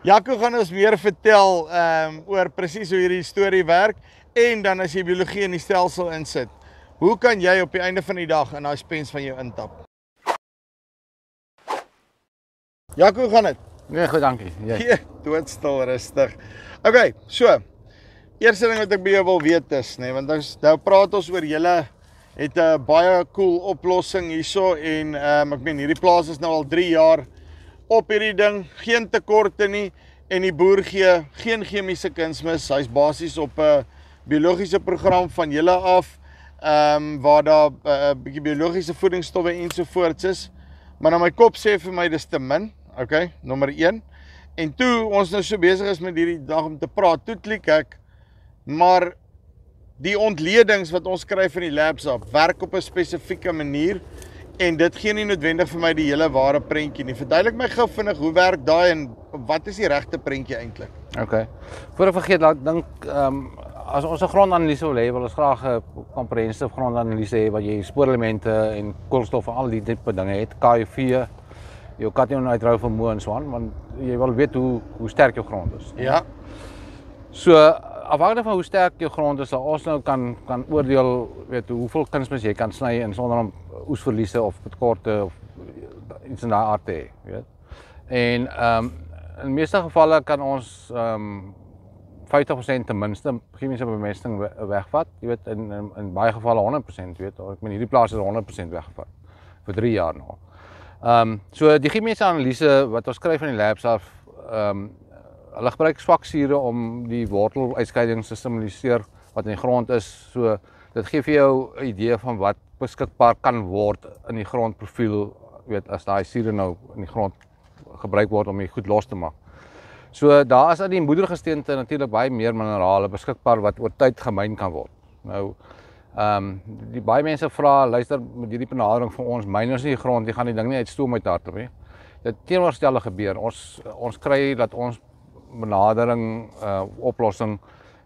Jaco gaan ons meer vertel oor presies hoe hierdie storie werk en dan as jy biologie in die stelsel insit. Hoe kan jy op die einde van die dag in daai spens van jou intap? Jaco, hoe gaan dit? Nee, goed, dankie. Ja, doodstil, rustig. Okay, so. Eerste ding wat ek by jou wil weet is, want nou praat ons oor julle het 'n baie cool oplossing hierso en ek meen hierdie plaas is nou al 3 jaar op hierdie ding, geen tekorte nie en die boer gee geen chemiese kunsmis. Hy's basies op 'n biologiese program van julle af, waar daar 'n bietjie biologiese voedingsstowwe ensovoorts is. Maar nou my kop sê vir my dis te min, okay, nommer 1. En toe ons nou so besig is met hierdie dag om te praat, toe klik ek, maar die ontledings wat ons kry van die labs af, werk op 'n spesifieke manier en dit gee nie noodwendig vir my die hele ware prentjie nie. Verduidelik my gou vinnig hoe werk daai en wat is die regte prentjie eintlik? Okay. Voor ek vergeet, laat dink as ons 'n grondanalise wil hê, wil ons graag 'n comprehensive grondanalise hê wat jy spoorelemente en koolstof en al die tipe dinge het, KV, jou kation uitrou vermoë en so aan, want jy wil weet hoe sterk jou grond is. Ja. So afhangende van hoe sterk jou grond is, sal ons nou kan oordeel, weet hoeveel kunsmis jy kan sny en sonder om oesverliese of tekorte of iets in daai aard te hê, weet. En in die meeste gevalle kan ons 50% ten minste chemiese bemesting wegvat, jy weet, in baie gevalle 100%, weet. Ek meen hierdie plaas is 100% weggevat vir 3 jaar nou. So die chemiese analise wat ons kry van die labs af, hulle gebruik swak sure om die worteluitskeidings te simuleer wat in die grond is. So dit gee vir jou 'n idee van wat beskikbaar kan word in die grondprofiel, weet, as daai sure nou in die grond gebruik word om dit goed los te maak. So daar is in die moedergesteente natuurlik baie meer minerale beskikbaar wat oor tyd gemyn kan word. Nou die baie mense vra, luister, met hierdie benadering van ons myn ons nie die grond, jy gaan die ding nie uitstoom uit hardop nie. Dit teenoorgestelde gebeur. Ons kry dat ons benadering, oplossing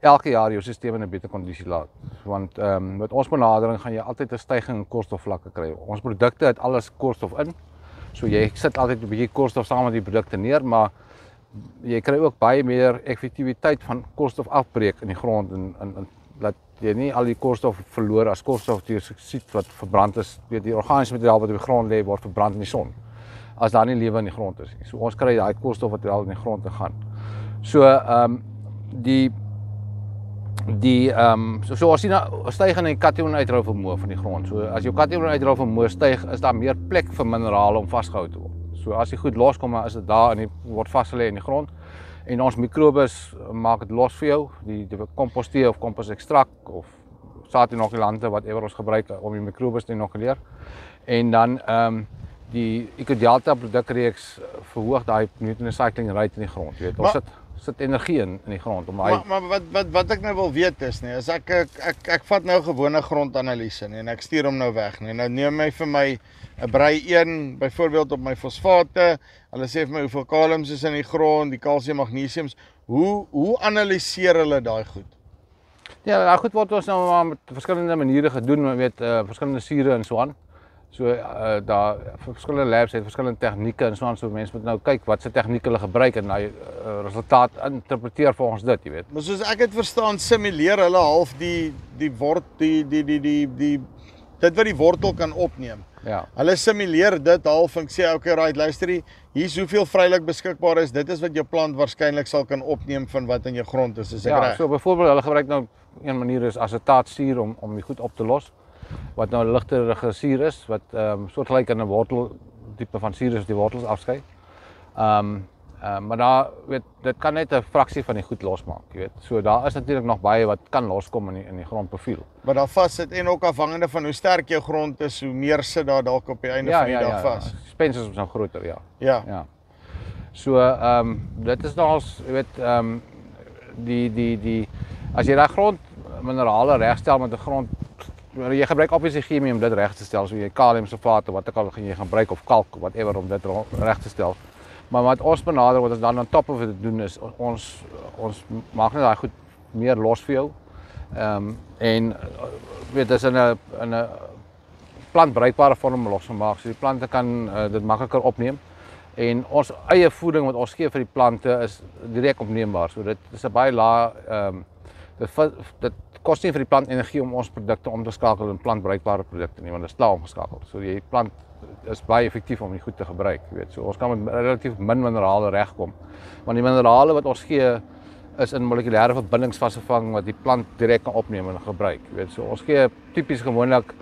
elke jaar jou stelsel in 'n beter kondisie laat. Want met ons benadering gaan jy altyd 'n styging in koolstofvlakke kry. Ons produkte het alles koolstof in. So jy sit altyd 'n bietjie koolstof saam met die produkte neer, maar jy kry ook baie meer effektiwiteit van koolstof afbreek in die grond en dat jy nie al die koolstof verloor as koolstofdioksied wat verbrand is, weet die organiese materiaal wat op die grond lê word verbrand in die son. As daar nie lewe in die grond is nie. So ons kry daai koolstof wat wel in die grond te gaan. So so as jy nou styg in die kation uitrou vermoë van die grond. So as jou kation uitrou vermoë styg, is daar meer plek vir minerale om vasgehou te word. So as jy goed loskom, is dit daar en dit word vasgelê in die grond. En ons mikrobes maak dit los vir jou, die kompostee of komposekstrak of saadinokulante whatever ons gebruik om die mikrobes te inokuleer. En dan die Ecodelta produkreeks verhoog daai Newton recycling rate in die grond, jy weet. Ons sit energie in die grond om Maar wat ek nou wil weet is as ek vat nou gewone grondanalise en ek stuur hom nou weg nou neem hy vir my 'n brei 1 byvoorbeeld op my fosfate. Hulle sê vir my hoeveel kaliums is in die grond, die kalsium, magnesiums. Hoe analiseer hulle daai goed? Ja, daai goed word ons nou met verskillende maniere gedoen, jy weet, verskillende sure en so aan. So daar verskillende labs het verskillende tegnieke en so aan, so mense moet nou kyk wat se tegniek hulle gebruik en daai resultaat interpreteer volgens dit, jy weet. Maar soos ek het verstaan, simuleer hulle half dit wat die wortel kan opneem. Ja. Hulle simuleer dit half en sê okay, right, luister hier's hoeveel vrylik beskikbaar is. Dit is wat jou plant waarskynlik sal kan opneem van wat in jou grond is ek reg? Ja, so byvoorbeeld hulle gebruik nou een manier is asetaatsuur om die goed op te los. Wat nou 'n ligterige suur is wat soortgelyk aan 'n wortel tipe van suur is wat die wortels afskei. Maar daar weet dit kan net 'n fraksie van die goed losmaak, jy weet. So daar is natuurlik nog baie wat kan loskom in die grondprofiel. Maar daar vas sit en ook afhangende van hoe sterk jou grond is, hoe meer sit daar dalk op die einde van die dag vas. Spens is nou groter, ja. Ja. So dit is nogals, jy weet, die as jy daai grondminerale regstel met 'n grond, jy gebruik obviously chemie om dit reg te stel, so jy kaliumsulfaat of wat ook al jy gaan gebruik of kalk of whatever om dit reg te stel. Maar wat ons benader wat ons dan on top of dit doen is ons maak net daai goed meer los vir jou. En weet dis in 'n plantbruikbare vorm los gemaak, so die plante kan dit makliker opneem En ons eie voeding wat ons gee vir die plante is direk opneembaar. So dit is 'n baie lae dit kos nie vir die plant energie om ons produkte om te skakel in plantbruikbare produkte nie, want dit is klaar omgeskakel. So die plant is baie effektief om die goed te gebruik, jy weet. So ons kan met relatief min minerale regkom. Want die minerale wat ons gee is in molekulêre verbindings vasgevang wat die plant direk kan opneem en gebruik, jy weet. So ons gee tipies gewoonlik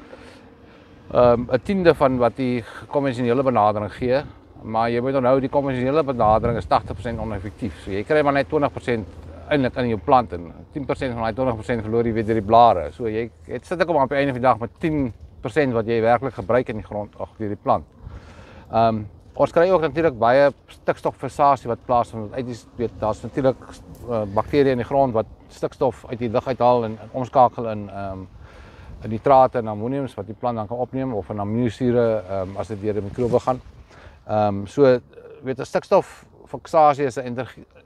'n tiende van wat die konvensionele benadering gee, maar jy moet onthou die konvensionele benadering is 80% oneffektief. So jy kry maar net 20% eintlik in jou plant en 10% van daai 20% verloor jy weer deur die blare. So jy sit ek op die einde van die dag met 10% wat jy werklik gebruik in die grond ag deur die plant. Ons kry ook natuurlik baie stikstofversasie wat plaasvind. Daar's natuurlik bakterieë in die grond wat stikstof uit die lug uithaal en omskakel in nitrate en ammoniums wat die plant dan kan opneem of in aminosure as dit deur die mikrobe gaan. So weet 'n stikstoffiksasie is 'n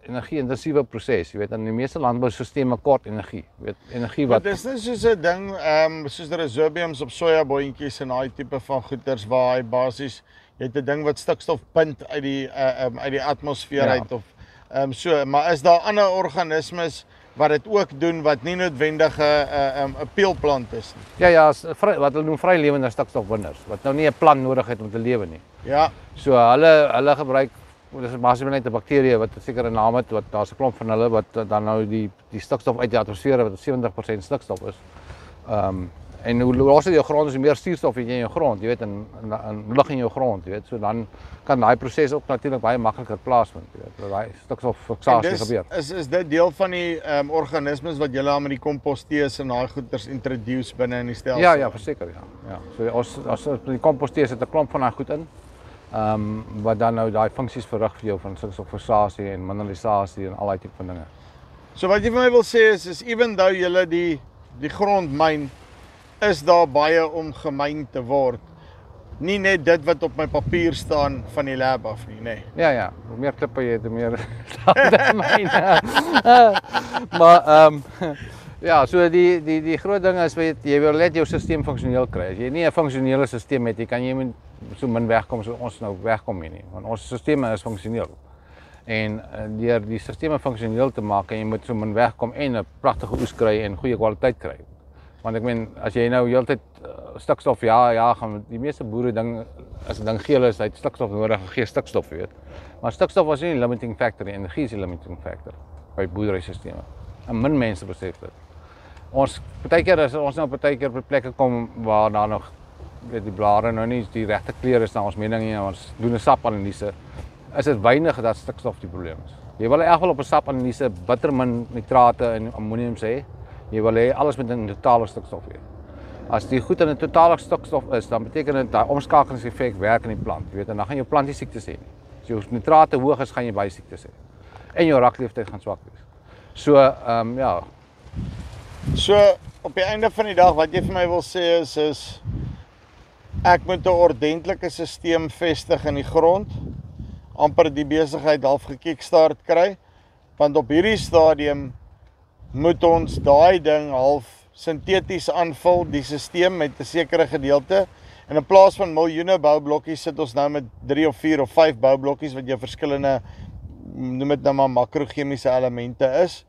energie-intensiewe proses. Jy weet in die meeste landboustelsels kort energie. Jy weet energie wat Dis net soos 'n ding soos die rhizobiums op sojaboontjies en daai tipe van goeters waar hy basies jy het 'n ding wat stikstof punt uit die atmosfeer uit of so, maar is daar ander organismes wat dit ook doen wat nie noodwendig 'n peelplant is nie. Ja, wat hulle noem vrylewende stikstofwinders wat nou nie 'n plant nodig het om te lewe nie. Ja. So hulle gebruik dis basies net 'n bakterie wat 'n sekere naam het wat daar's 'n klomp van hulle wat dan nou die stikstof uit die atmosfeer wat 70% stikstof is. En hoe losser jou grond is, hoe meer suurstof het jy in jou grond, jy weet in lug in jou grond, jy weet. So dan kan daai proses ook natuurlik baie makliker plaasvind, jy weet. Daai stikstoffiksasie gebeur. Is dit deel van die organismes wat julle aan met die kompostees en daai goeders introduce binne in die stelsel? Ja, verseker ja. So as die kompostees het 'n klomp van daai goed in. Wat dan nou daai funksies verrig vir jou van stikstoffiksasie en mineralisasie en al daai tipe van dinge. So wat jy vir my wil sê is even though julle die grond myn, is daar baie om gemyn te word. Nie net dit wat op my papier staan van die lab af nie, nê. Ja, hoe meer klippe jy het, hoe meer dit myne. Maar ja, so die groot ding is jy wil net jou stelsel funksioneel kry. As jy nie 'n funksionele stelsel het, kan jy so min wegkom so ons nou wegkom nie, want ons stelsels is funksioneel. En deur die stelsels funksioneel te maak, kan jy met so min wegkom en 'n pragtige oes kry en goeie kwaliteit kry. Want ek meen as jy nou heeltyd stikstof gaan die meeste boere ding as 'n ding geel is, hy het stikstof nodig, gee stikstof, jy weet. Maar stikstof was nie 'n limiting factor nie, energie is 'n limiting factor by boerderystelsels. En min mense besef dit. Partykeer as ons nou partykeer op plekke kom waar daar nog weet die blare nou nie die regte kleur is na ons mening nie, ons doen 'n sapanalise. Is dit weinig dat stikstof die probleem is. Jy wil in elk geval op 'n sapanalise bitter min nitrate en ammoniums hê. Jy wil hê alles met 'n totale stikstof hê. As die goed in 'n totale stikstof is, dan beteken dit daai omskakelingseffek werk in die plant, jy weet, en dan gaan jou plant nie siektes hê nie. As jou nitrate hoog is, gaan jy baie siektes hê. En jou rakleeftyd gaan swak wees. So, ja. So op die einde van die dag wat jy vir my wil sê is ek moet 'n ordentlike stelsel vestig in die grond, amper die besigheid half gekickstart kry, want op hierdie stadium moet ons daai ding half sinteties aanvul, die stelsel met 'n sekere gedeelte. En in plaas van miljoene boublokkies sit ons nou met 3 of 4 of 5 boublokkies wat jou verskillende, noem dit nou maar makrochemiese elemente is.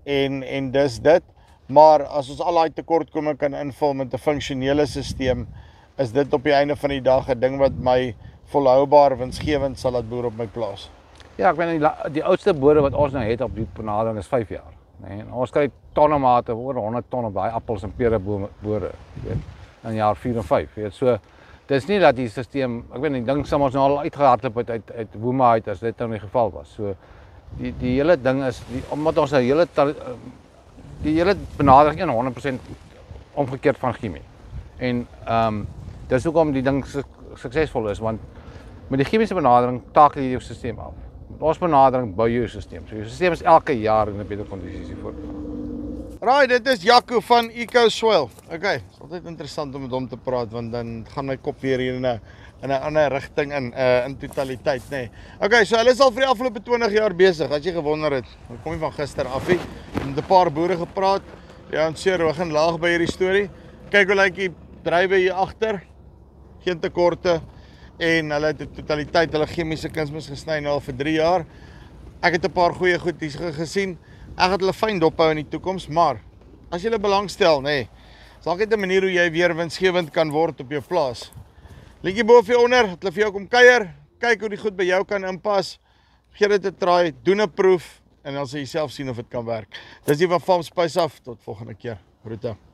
En dis dit. Maar as ons al daai tekortkominge kan invul met 'n funksionele stelsel, is dit op die einde van die dag 'n ding wat my volhoubaar winsgewend sal laat boer op my plaas. Ja, ek meen die oudste boere wat ons nou het op die benadering is 5 jaar. Nee, en ons kry tonnenmate oor 100 ton op daai appels en pere boere, jy weet, in jaar 4 en 5, jy weet. So dis nie dat die stelsel, ek weet nie, dink sal ons nou al uitgehardloop uit Woema uit as dit nou die geval was. So die hele ding is omdat ons nou die hele benadering 100% omgekeerd van chemie. En dis hoekom die ding suksesvol is, want met die chemiese benadering takel jy jou stelsel af. Met ons benadering bou jy jou stelsel. So jou stelsel is elke jaar in 'n beter kondisie voor. Right, dit is Jaco van EcoSoil. Okay, dit is altyd interessant om met hom te praat want dan gaan my kop weer hier in 'n ander rigting in totaliteit, nê. Nee. Okay, so hulle is al vir die afgelope 20 jaar besig. As jy gewonder het, ek kom nie van gister af nie. Met 'n paar boere gepraat. Ja, en seer hoog en laag by hierdie storie. Kyk hoe lyk die drywe hier agter. Geen tekorte. en hulle het die totaliteit hulle chemiese kunsmis gesny nou al vir 3 jaar. Ek het 'n paar goeie goed hier gesien. Ek gaan hulle fyn dophou in die toekoms, maar as jy hulle belangstel, is dalk net 'n manier hoe jy weer winsgewend kan word op jou plaas. Liedjie bo of jy onder, dat hulle vir jou kom kuier, kyk hoe die goed by jou kan inpas. Gee dit 'n try, doen 'n proef en dan sal jy self sien of dit kan werk. Dis die van Farm Spice af, tot volgende keer. Groete.